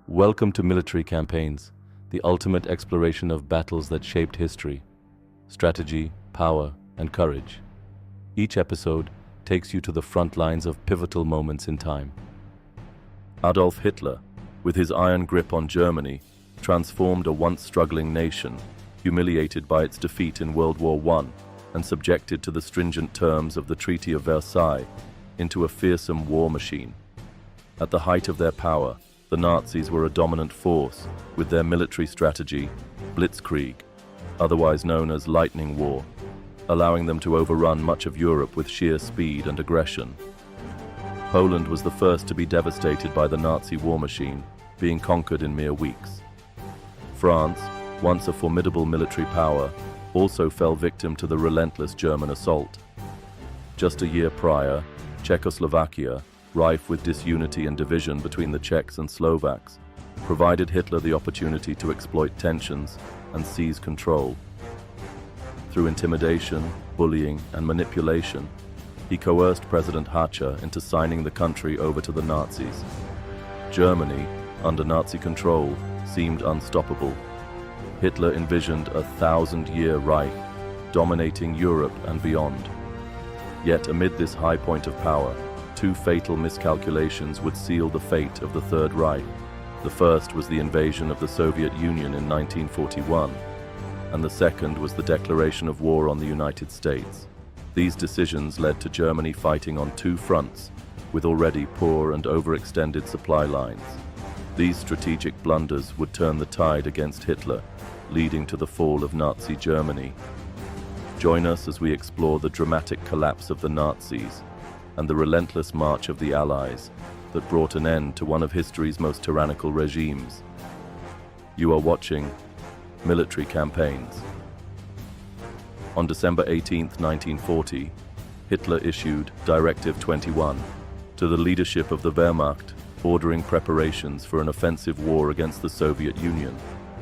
Welcome to Military Campaigns, the ultimate exploration of battles that shaped history, strategy, power, and courage. Each episode takes you to the front lines of pivotal moments in time. Adolf Hitler, with his iron grip on Germany, transformed a once struggling nation, humiliated by its defeat in World War I and subjected to the stringent terms of the Treaty of Versailles, into a fearsome war machine. At the height of their power, the Nazis were a dominant force with their military strategy, Blitzkrieg, otherwise known as Lightning War, allowing them to overrun much of Europe with sheer speed and aggression. Poland was the first to be devastated by the Nazi war machine, being conquered in mere weeks. France, once a formidable military power, also fell victim to the relentless German assault. Just a year prior, Czechoslovakia, rife with disunity and division between the Czechs and Slovaks, provided Hitler the opportunity to exploit tensions and seize control. Through intimidation, bullying, and manipulation, he coerced President H.H.N. into signing the country over to the Nazis. Germany, under Nazi control, seemed unstoppable. Hitler envisioned a 1,000-year Reich, dominating Europe and beyond. Yet amid this high point of power, two fatal miscalculations would seal the fate of the Third Reich. The first was the invasion of the Soviet Union in 1941, and the second was the declaration of war on the United States. These decisions led to Germany fighting on two fronts, with already poor and overextended supply lines. These strategic blunders would turn the tide against Hitler, leading to the fall of Nazi Germany. Join us as we explore the dramatic collapse of the Nazis and the relentless march of the Allies that brought an end to one of history's most tyrannical regimes. You are watching Military Campaigns. On December 18, 1940, Hitler issued Directive 21 to the leadership of the Wehrmacht, ordering preparations for an offensive war against the Soviet Union.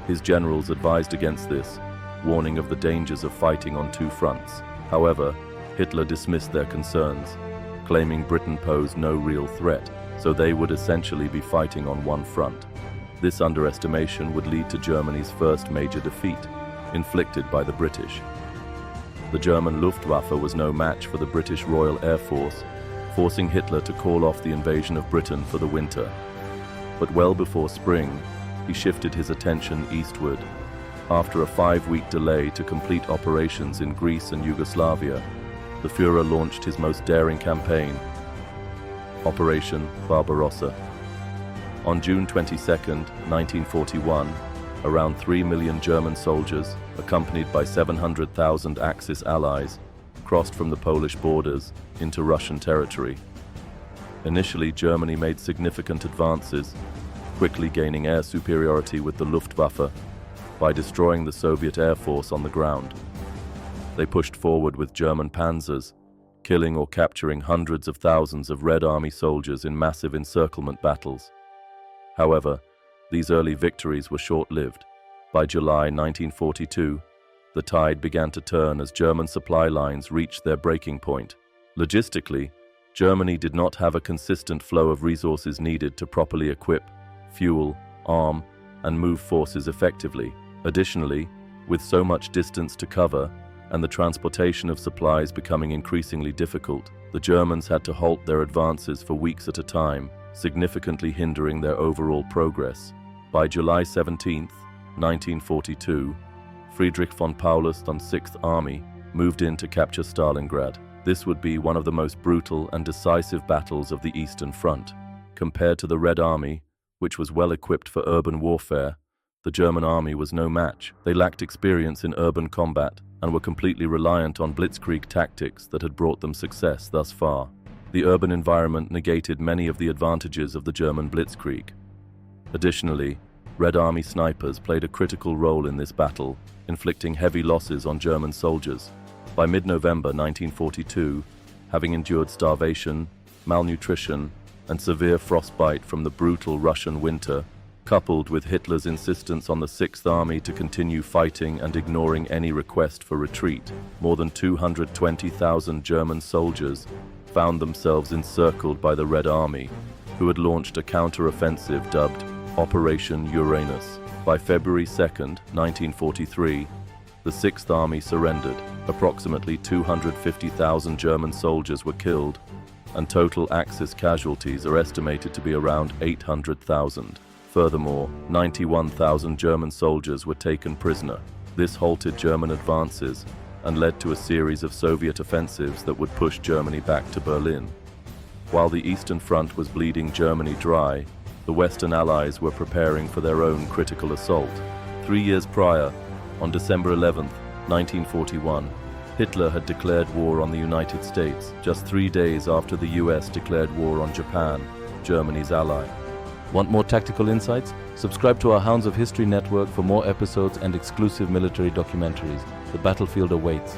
His generals advised against this, warning of the dangers of fighting on two fronts. However, Hitler dismissed their concerns, claiming Britain posed no real threat, so they would essentially be fighting on one front. This underestimation would lead to Germany's first major defeat, inflicted by the British. The German Luftwaffe was no match for the British Royal Air Force, forcing Hitler to call off the invasion of Britain for the winter. But well before spring, he shifted his attention eastward. After a 5-week delay to complete operations in Greece and Yugoslavia, the Führer launched his most daring campaign, Operation Barbarossa. On June 22, 1941, around 3 million German soldiers, accompanied by 700,000 Axis allies, crossed from the Polish borders into Russian territory. Initially, Germany made significant advances, quickly gaining air superiority with the Luftwaffe by destroying the Soviet Air Force on the ground. They pushed forward with German panzers, killing or capturing hundreds of thousands of Red Army soldiers in massive encirclement battles. However, these early victories were short-lived. By July 1942, the tide began to turn as German supply lines reached their breaking point. Logistically, Germany did not have a consistent flow of resources needed to properly equip, fuel, arm, and move forces effectively. Additionally, with so much distance to cover, and the transportation of supplies becoming increasingly difficult, the Germans had to halt their advances for weeks at a time, significantly hindering their overall progress. By July 17, 1942, Friedrich von Paulus on 6th Army moved in to capture Stalingrad. This would be one of the most brutal and decisive battles of the Eastern Front. Compared to the Red Army, which was well equipped for urban warfare, the German army was no match. They lacked experience in urban combat and were completely reliant on blitzkrieg tactics that had brought them success thus far. The urban environment negated many of the advantages of the German blitzkrieg. Additionally, Red Army snipers played a critical role in this battle, inflicting heavy losses on German soldiers. By mid-November 1942, having endured starvation, malnutrition, and severe frostbite from the brutal Russian winter, coupled with Hitler's insistence on the 6th Army to continue fighting and ignoring any request for retreat, more than 220,000 German soldiers found themselves encircled by the Red Army, who had launched a counter-offensive dubbed Operation Uranus. By February 2nd, 1943, the Sixth Army surrendered. Approximately 250,000 German soldiers were killed, and total Axis casualties are estimated to be around 800,000. Furthermore, 91,000 German soldiers were taken prisoner. This halted German advances and led to a series of Soviet offensives that would push Germany back to Berlin. While the Eastern Front was bleeding Germany dry, the Western Allies were preparing for their own critical assault. 3 years prior, on December 11, 1941, Hitler had declared war on the United States, just 3 days after the US declared war on Japan, Germany's ally. Want more tactical insights? Subscribe to our Hounds of History network for more episodes and exclusive military documentaries. The battlefield awaits.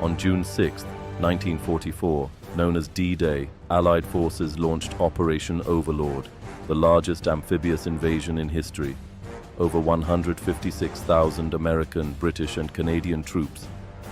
On June 6, 1944, known as D-Day, Allied forces launched Operation Overlord, the largest amphibious invasion in history. Over 156,000 American, British, and Canadian troops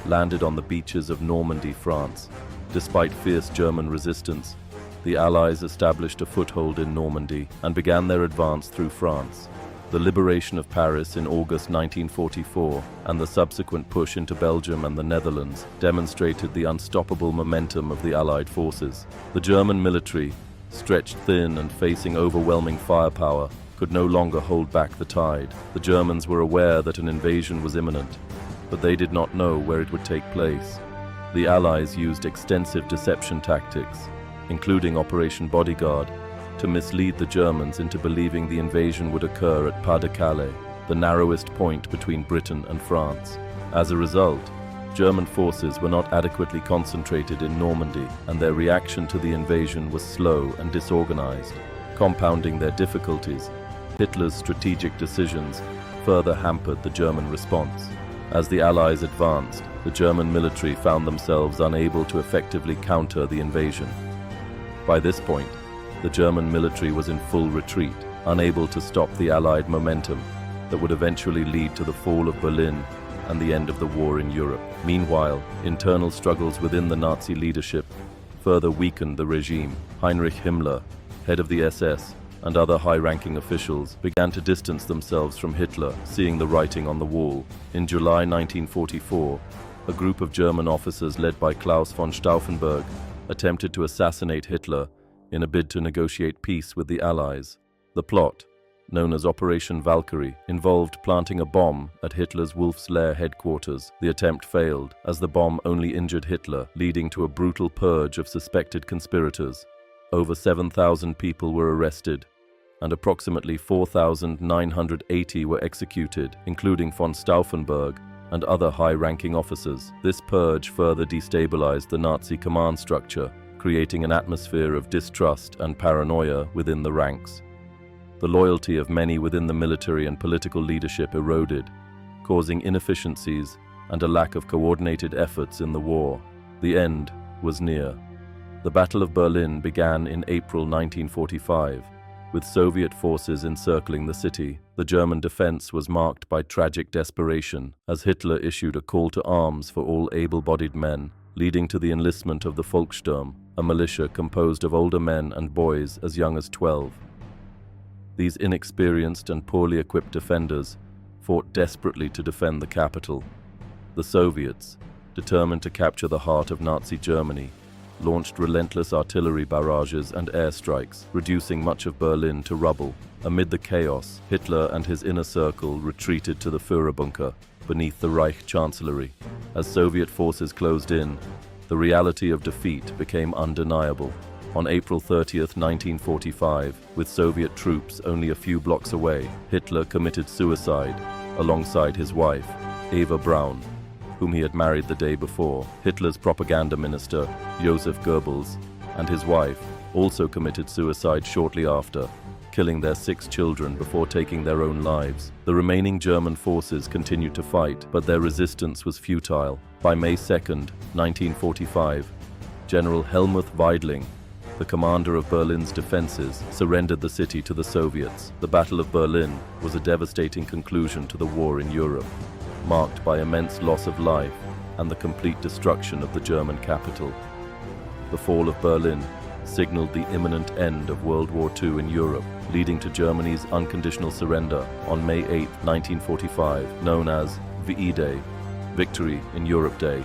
landed on the beaches of Normandy, France. Despite fierce German resistance, the Allies established a foothold in Normandy and began their advance through France. The liberation of Paris in August 1944 and the subsequent push into Belgium and the Netherlands demonstrated the unstoppable momentum of the Allied forces. The German military, stretched thin and facing overwhelming firepower, could no longer hold back the tide. The Germans were aware that an invasion was imminent, but they did not know where it would take place. The Allies used extensive deception tactics, including Operation Bodyguard, to mislead the Germans into believing the invasion would occur at Pas-de-Calais, the narrowest point between Britain and France. As a result, German forces were not adequately concentrated in Normandy, and their reaction to the invasion was slow and disorganized. Compounding their difficulties, Hitler's strategic decisions further hampered the German response. As the Allies advanced, the German military found themselves unable to effectively counter the invasion. By this point, the German military was in full retreat, unable to stop the Allied momentum that would eventually lead to the fall of Berlin and the end of the war in Europe. Meanwhile, internal struggles within the Nazi leadership further weakened the regime. Heinrich Himmler, head of the SS, and other high-ranking officials began to distance themselves from Hitler, seeing the writing on the wall. In July 1944, a group of German officers led by Claus von Stauffenberg attempted to assassinate Hitler in a bid to negotiate peace with the Allies. The plot, known as Operation Valkyrie, involved planting a bomb at Hitler's Wolf's Lair headquarters. The attempt failed, as the bomb only injured Hitler, leading to a brutal purge of suspected conspirators. Over 7,000 people were arrested, and approximately 4,980 were executed, including von Stauffenberg and other high-ranking officers. This purge further destabilized the Nazi command structure, creating an atmosphere of distrust and paranoia within the ranks. The loyalty of many within the military and political leadership eroded, causing inefficiencies and a lack of coordinated efforts in the war. The end was near. The Battle of Berlin began in April 1945, with Soviet forces encircling the city. The German defense was marked by tragic desperation, as Hitler issued a call to arms for all able-bodied men, leading to the enlistment of the Volkssturm, a militia composed of older men and boys as young as 12. These inexperienced and poorly equipped defenders fought desperately to defend the capital. The Soviets, determined to capture the heart of Nazi Germany, launched relentless artillery barrages and airstrikes, reducing much of Berlin to rubble. Amid the chaos, Hitler and his inner circle retreated to the Führerbunker, beneath the Reich Chancellery. As Soviet forces closed in, the reality of defeat became undeniable. On April 30, 1945, with Soviet troops only a few blocks away, Hitler committed suicide alongside his wife, Eva Braun, whom he had married the day before. Hitler's propaganda minister, Joseph Goebbels, and his wife also committed suicide shortly after, killing their 6 children before taking their own lives. The remaining German forces continued to fight, but their resistance was futile. By May 2, 1945, General Helmuth Weidling, the commander of Berlin's defenses, surrendered the city to the Soviets. The Battle of Berlin was a devastating conclusion to the war in Europe, marked by immense loss of life and the complete destruction of the German capital. The fall of Berlin signaled the imminent end of World War II in Europe, leading to Germany's unconditional surrender on May 8, 1945, known as VE-Day, Victory in Europe Day.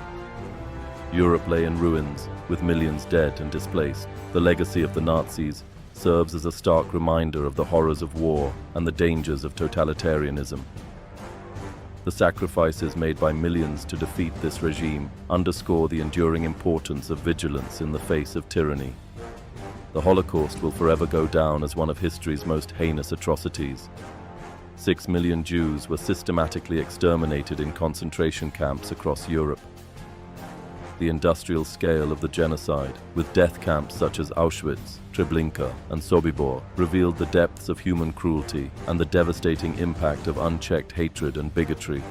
Europe lay in ruins, with millions dead and displaced. The legacy of the Nazis serves as a stark reminder of the horrors of war and the dangers of totalitarianism. The sacrifices made by millions to defeat this regime underscore the enduring importance of vigilance in the face of tyranny. The Holocaust will forever go down as one of history's most heinous atrocities. 6 million Jews were systematically exterminated in concentration camps across Europe. The industrial scale of the genocide, with death camps such as Auschwitz, Treblinka, and Sobibor, revealed the depths of human cruelty and the devastating impact of unchecked hatred and bigotry.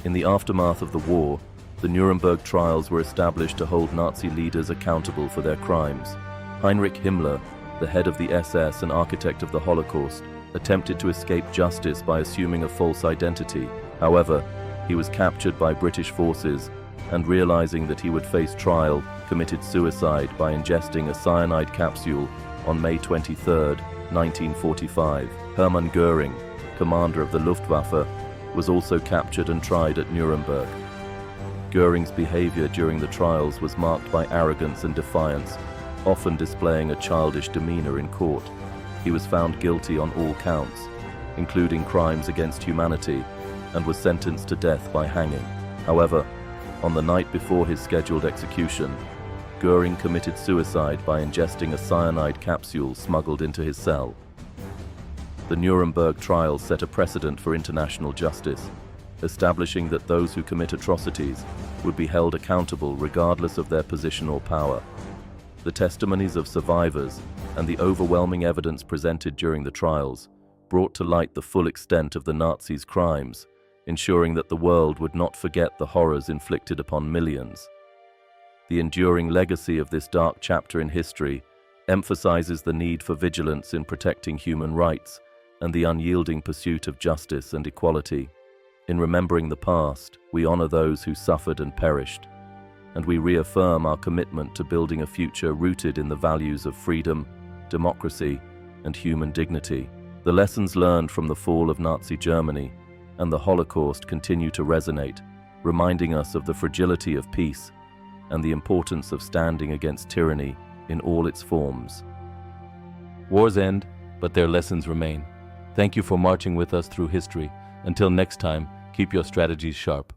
In the aftermath of the war, the Nuremberg trials were established to hold Nazi leaders accountable for their crimes. Heinrich Himmler, the head of the SS and architect of the Holocaust, attempted to escape justice by assuming a false identity. However, he was captured by British forces and, realizing that he would face trial, committed suicide by ingesting a cyanide capsule on May 23, 1945. Hermann Göring, commander of the Luftwaffe, was also captured and tried at Nuremberg. Göring's behavior during the trials was marked by arrogance and defiance, often displaying a childish demeanor in court. He was found guilty on all counts, including crimes against humanity, and was sentenced to death by hanging. However, on the night before his scheduled execution, Göring committed suicide by ingesting a cyanide capsule smuggled into his cell. The Nuremberg trials set a precedent for international justice, establishing that those who commit atrocities would be held accountable regardless of their position or power. The testimonies of survivors and the overwhelming evidence presented during the trials brought to light the full extent of the Nazis' crimes, ensuring that the world would not forget the horrors inflicted upon millions. The enduring legacy of this dark chapter in history emphasizes the need for vigilance in protecting human rights and the unyielding pursuit of justice and equality. In remembering the past, we honor those who suffered and perished, and we reaffirm our commitment to building a future rooted in the values of freedom, democracy, and human dignity. The lessons learned from the fall of Nazi Germany and the Holocaust continue to resonate, reminding us of the fragility of peace and the importance of standing against tyranny in all its forms. Wars end, but their lessons remain. Thank you for marching with us through history. Until next time, keep your strategies sharp.